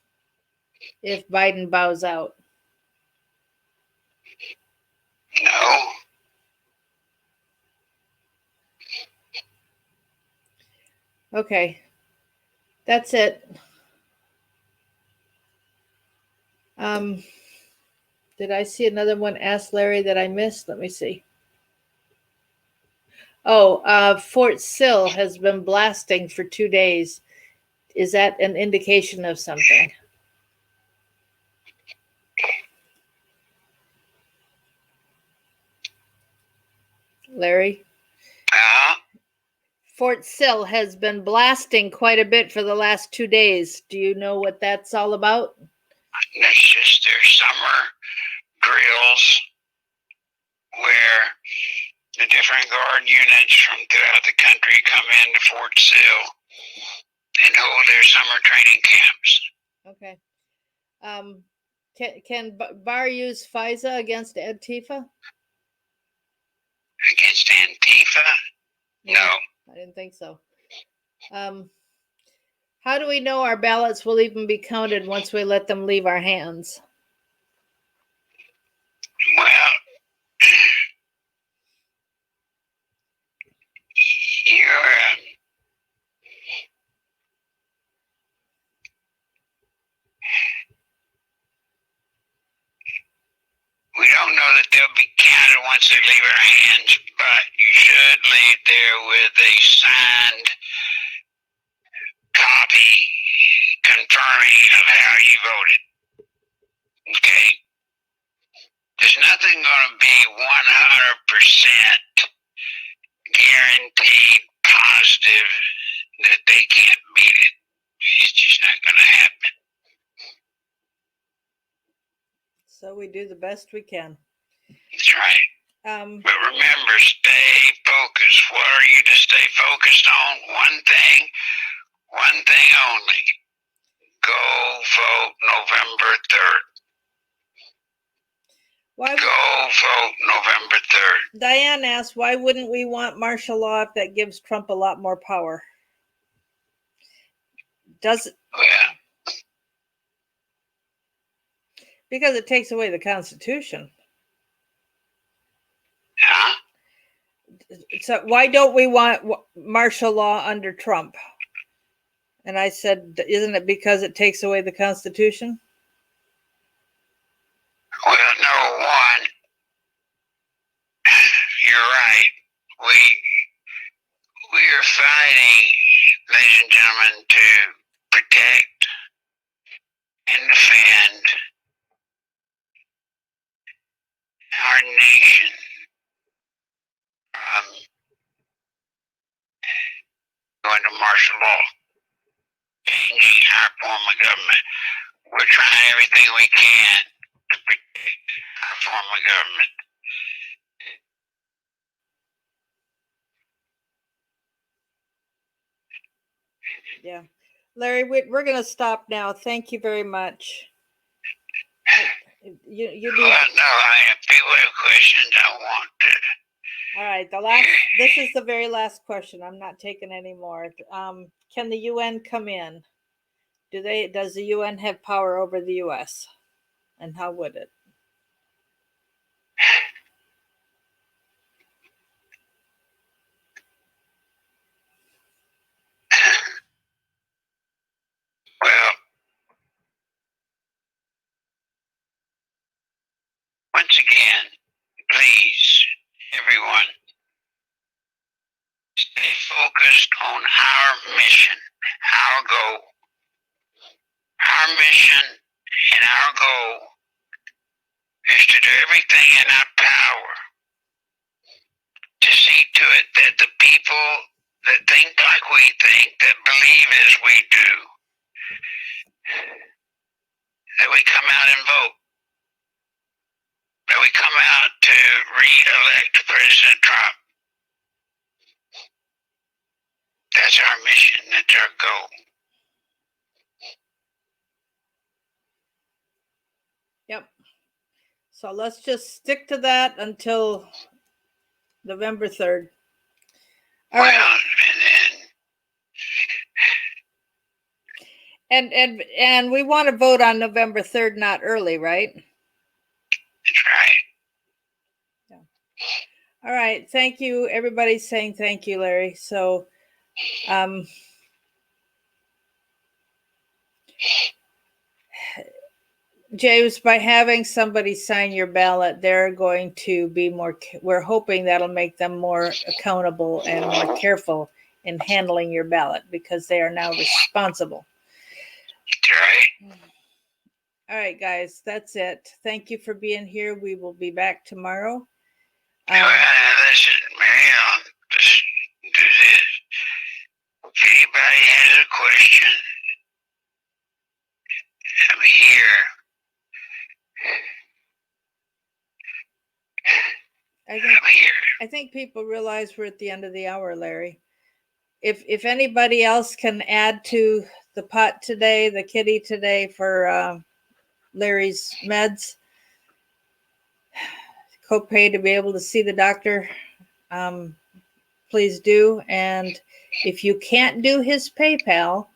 if Biden bows out? No. Okay. That's it. Did I see another one? Ask Larry that I missed. Let me see. Oh, Fort Sill has been blasting for 2 days. Is that an indication of something? Larry? Fort Sill has been blasting quite a bit for the last 2 days. Do you know what that's all about? That's just their summer drills where the different guard units from throughout the country come into Fort Sill and hold their summer training camps. Okay. Can Barr use FISA against Antifa? Against Antifa? No. I didn't think so. How do we know our ballots will even be counted once we let them leave our hands? Well, we don't know that they'll be counted once they leave our hands, but you should leave there with a signed copy confirming of how you voted. Okay? There's nothing going to be 100% guaranteed positive that they can't beat it. So we do the best we can. That's right. But remember, stay focused. What are you to stay focused on? One thing only. Go vote November 3rd. Go vote November 3rd. Diane asked, why wouldn't we want martial law if that gives Trump a lot more power? Does it? Yeah. Because it takes away the Constitution. Huh? So why don't we want martial law under Trump? And I said, isn't it because it takes away the Constitution? Well, number one, you're right. We are fighting, ladies and gentlemen, to protect and defend our nation from going to martial law, changing our form of government. We're trying everything we can to protect our form of government. Yeah. Larry, we're going to stop now. Thank you very much. You need... Well, no, if people have questions, I want to. All right, this is the very last question. I'm not taking any more. Can the UN come in? Does the UN have power over the US? And how would it? Well, once again, please, everyone, stay focused on our mission, our goal. Our mission and our goal is to do everything in our power to see to it that the people that think like we think, that believe as we do, that we come out and vote, that we come out to re-elect President Trump. That's our mission, that's our goal. Yep. So let's just stick to that until November 3rd. All right. And we want to vote on November 3rd, not early, right? That's right. Yeah. All right. Thank you. Everybody's saying thank you, Larry. So, James, by having somebody sign your ballot, they're going to be we're hoping that'll make them more accountable and more careful in handling your ballot because they are now responsible. Right. All right, guys, that's it. Thank you for being here. We will be back tomorrow. Listen, Marianne, just do this. If anybody has a question, I'm here. I think people realize we're at the end of the hour, Larry. If anybody else can add to the pot today, the kitty today for Larry's meds, copay to be able to see the doctor, please do. And if you can't do his PayPal,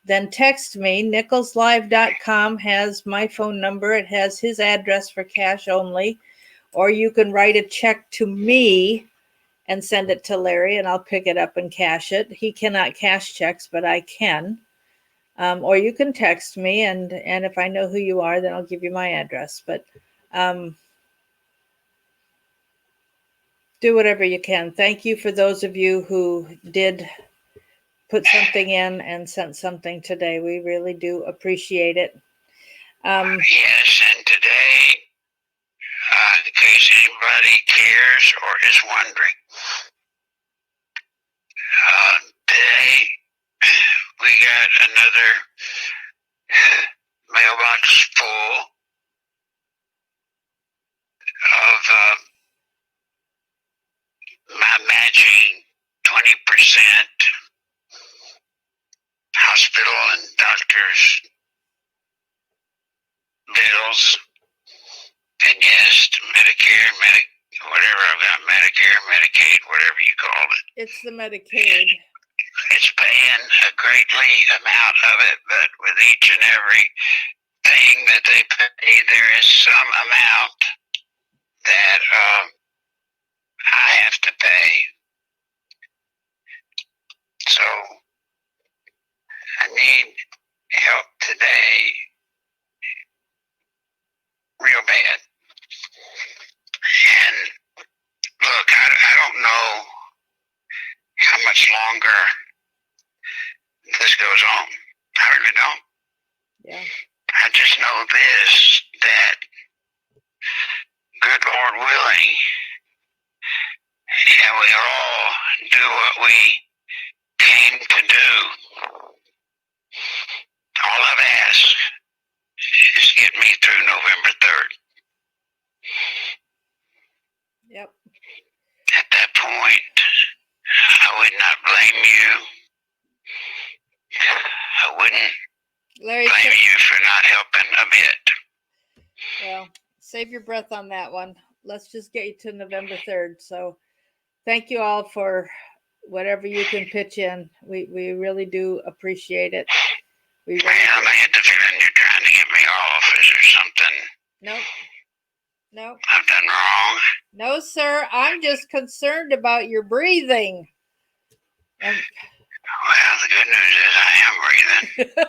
then text me. nicholslive.com has my phone number. It has his address for cash only. Or you can write a check to me and send it to Larry, and I'll pick it up and cash it. He cannot cash checks, but I can. Or you can text me, and if I know who you are, then I'll give you my address. But do whatever you can. Thank you for those of you who did put something in and sent something today. We really do appreciate it. Yes, and today, in case anybody cares or is wondering, today we got another mailbox full my matching 20% hospital and doctors' bills. And yes, Medicare, whatever I've got, Medicare, Medicaid, whatever you call it. It's the Medicaid. It's paying a greatly amount of it, but with each and every thing that they pay, there is some amount that I have to pay. So I need help today real bad. And look, I don't know how much longer this goes on. I really don't. Yeah. I just know this, that good Lord willing, and we all do what we came to do. All I've asked is get me through November 3rd. Yep. At that point, I would not blame you. I wouldn't Larry, blame you for not helping a bit. well, save your breath on that one. Let's just get you to November 3rd. So thank you all for whatever you can pitch in. We really do appreciate it. We really Man, I get the feeling you're trying to get me off. Is there something Nope. I've done wrong? No, sir. I'm just concerned about your breathing. And Well, the good news is I am breathing.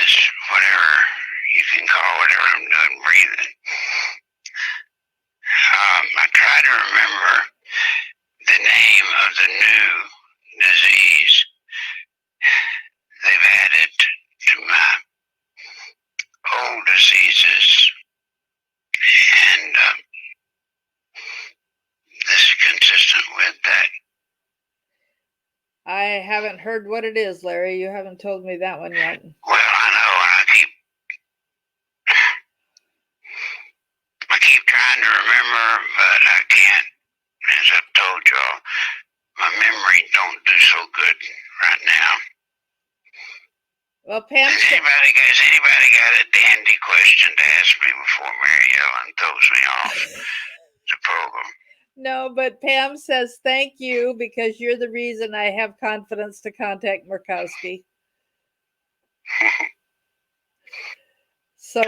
It's whatever you can call whatever I'm doing breathing. I try to remember the name of the new disease they've added to my old diseases, and this is consistent with that. I haven't heard what it is, Larry. You haven't told me that one yet. Well, I know, and I keep trying to remember, but I can't. As I've told y'all, my memory don't do so good right now. Well, Pam, Has anybody got a dandy question to ask me before Mary Ellen throws me off the program? no, but Pam says thank you because you're the reason I have confidence to contact Murkowski. So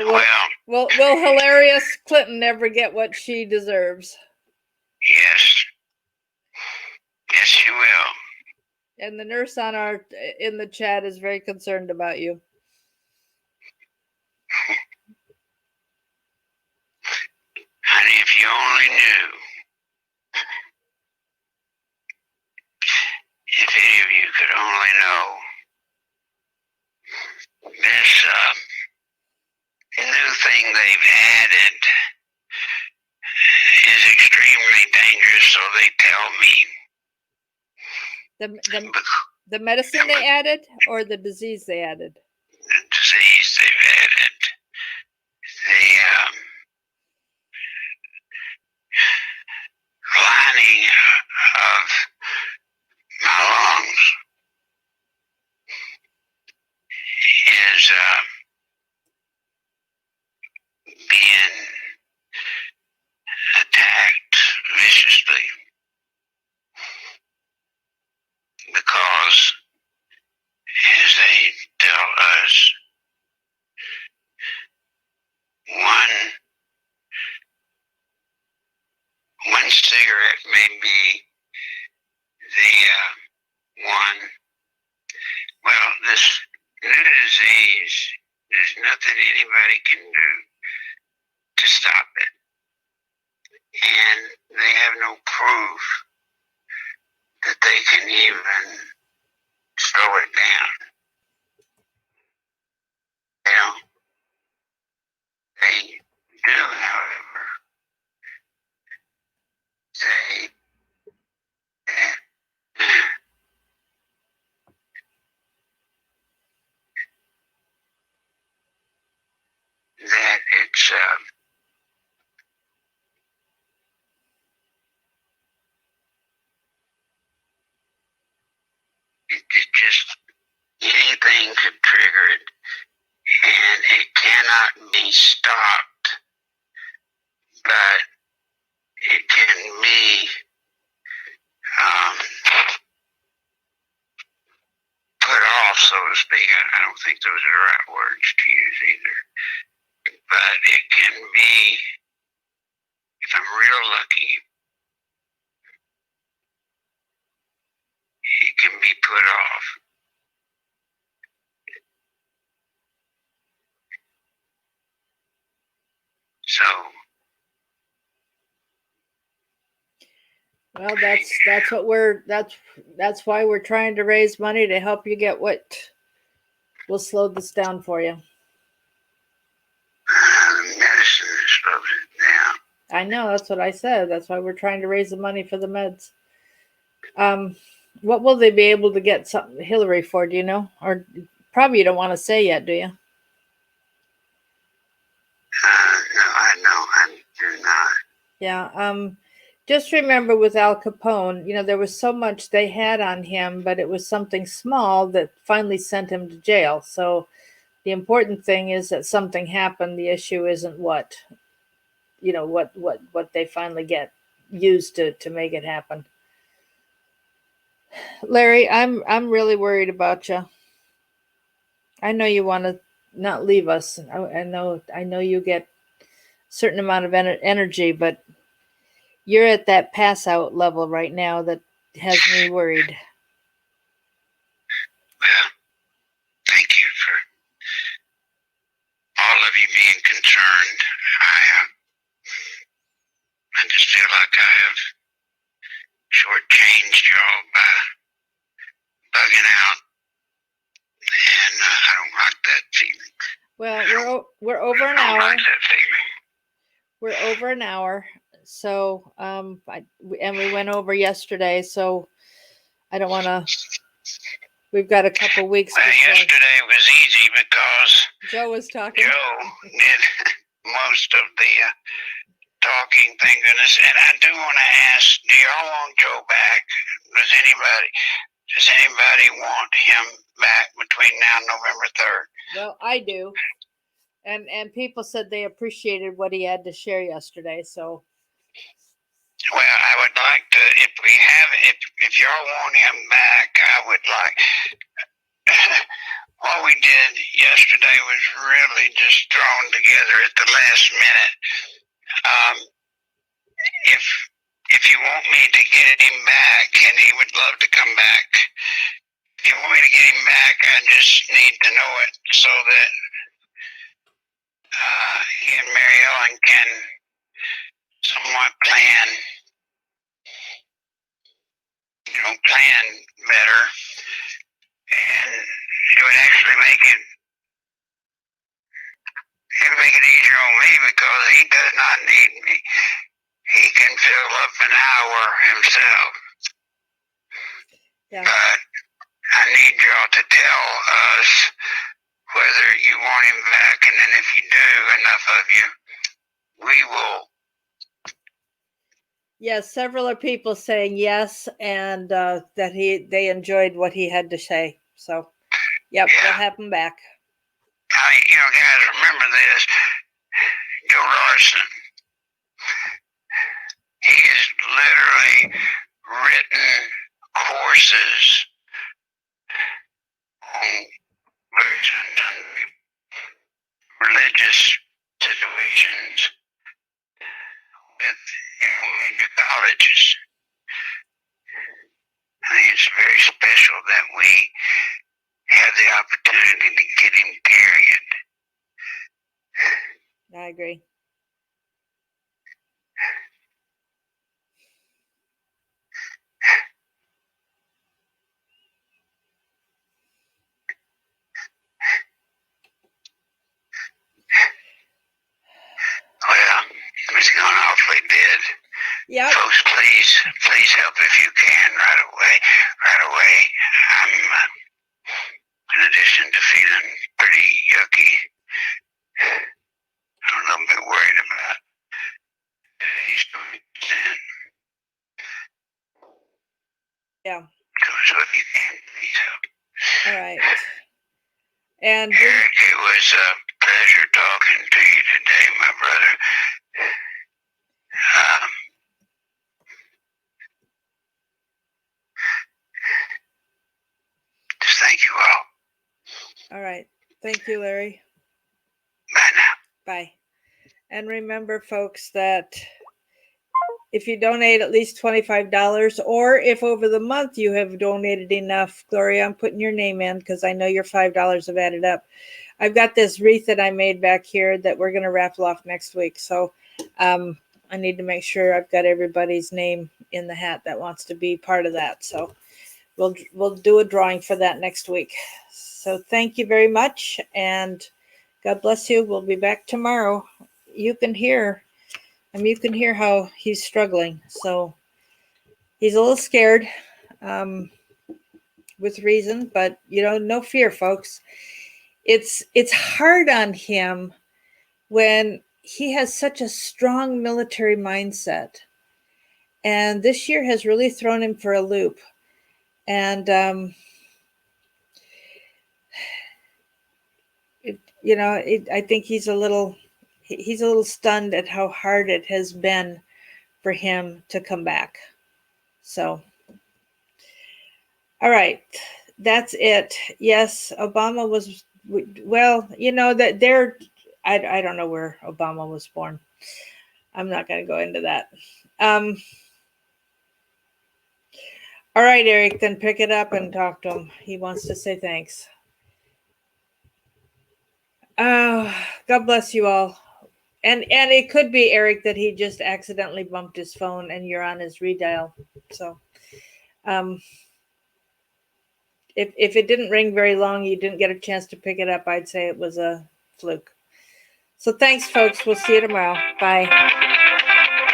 will hilarious Clinton never get what she deserves? Yes. Yes, she will. And the nurse in the chat is very concerned about you. Honey, if you only knew. If any of you could only know. This new thing they've added is extremely dangerous, so they tell me. The medicine they added or the disease they added? The disease they've added. The lining of my lungs is being attacked viciously because, as they tell us, one cigarette may be the one. Well, this new disease, there's nothing anybody can do to stop it. And they have no proof that they can even slow it down. They do, however, say that it's so to speak. I don't think those are the right words to use either. But it can be, if I'm real lucky, it can be put off. So, Well, that's why we're trying to raise money to help you get what will slow this down for you. the medicine slows it down. I know, that's what I said. That's why we're trying to raise the money for the meds. What will they be able to get something Hillary for, do you know? Or probably you don't want to say yet, do you? No, I do not. Yeah. Just remember with Al Capone, there was so much they had on him, but it was something small that finally sent him to jail. So the important thing is that something happened. The issue isn't what they finally get used to make it happen. Larry, I'm really worried about you. I know you want to not leave us. I know you get a certain amount of energy, but you're at that pass out level right now that has me worried. Well, thank you for all of you being concerned. I just feel like I have shortchanged y'all by bugging out, and I don't like that feeling. Well, we're over an I don't hour. like that feeling. We're over an hour. So and we went over yesterday, so I don't want to. We've got a couple weeks. Well, yesterday was easy because Joe was talking. Joe did most of the talking, thank goodness. And I do want to ask, do y'all want Joe back? Does anybody want him back between now and November 3rd? Well, I do. And people said they appreciated what he had to share yesterday, so. Well, I would like to, if y'all want him back, I would like, what we did yesterday was really just thrown together at the last minute. If you want me to get him back, and he would love to come back, if you want me to get him back, I just need to know it so that he and Mary Ellen can somewhat plan better, and it would actually make it easier on me because he does not need me. He can fill up an hour himself. Yeah. But I need y'all to tell us whether you want him back, and then if you do, enough of you, we will. Yes, several are people saying yes, and that they enjoyed what he had to say. So, yep, we'll have him back. Guys, remember this. Joe Larson, he has literally written courses on religious situations with major colleges. I think it's very special that we have the opportunity to get him, period. I agree. Well, it's gone awfully dead. Yeah. Folks, please help if you can right away. I'm, in addition to feeling pretty yucky, I'm a little bit worried about he's going to sin. Yeah. So if you can, please help. All right. And Eric, it was a pleasure talking to you today, my brother. Just thank you all. All right. Thank you, Larry. Bye now. Bye. And remember, folks, that if you donate at least $25, or if over the month you have donated enough, Gloria, I'm putting your name in because I know your $5 have added up. I've got this wreath that I made back here that we're going to raffle off next week. So I need to make sure I've got everybody's name in the hat that wants to be part of that. So we'll do a drawing for that next week. So thank you very much, and God bless you. We'll be back tomorrow. You can hear how he's struggling. So he's a little scared, with reason, but no fear, folks. It's hard on him when he has such a strong military mindset, and this year has really thrown him for a loop. And I think he's a little stunned at how hard it has been for him to come back. So, all right, that's it. Yes, Obama was, well, that they're, I don't know where Obama was born. I'm not going to go into that. All right, Eric, then pick it up and talk to him. He wants to say thanks. God bless you all. And it could be, Eric, that he just accidentally bumped his phone and you're on his redial. So if it didn't ring very long, you didn't get a chance to pick it up, I'd say it was a fluke. So thanks, folks. We'll see you tomorrow. Bye.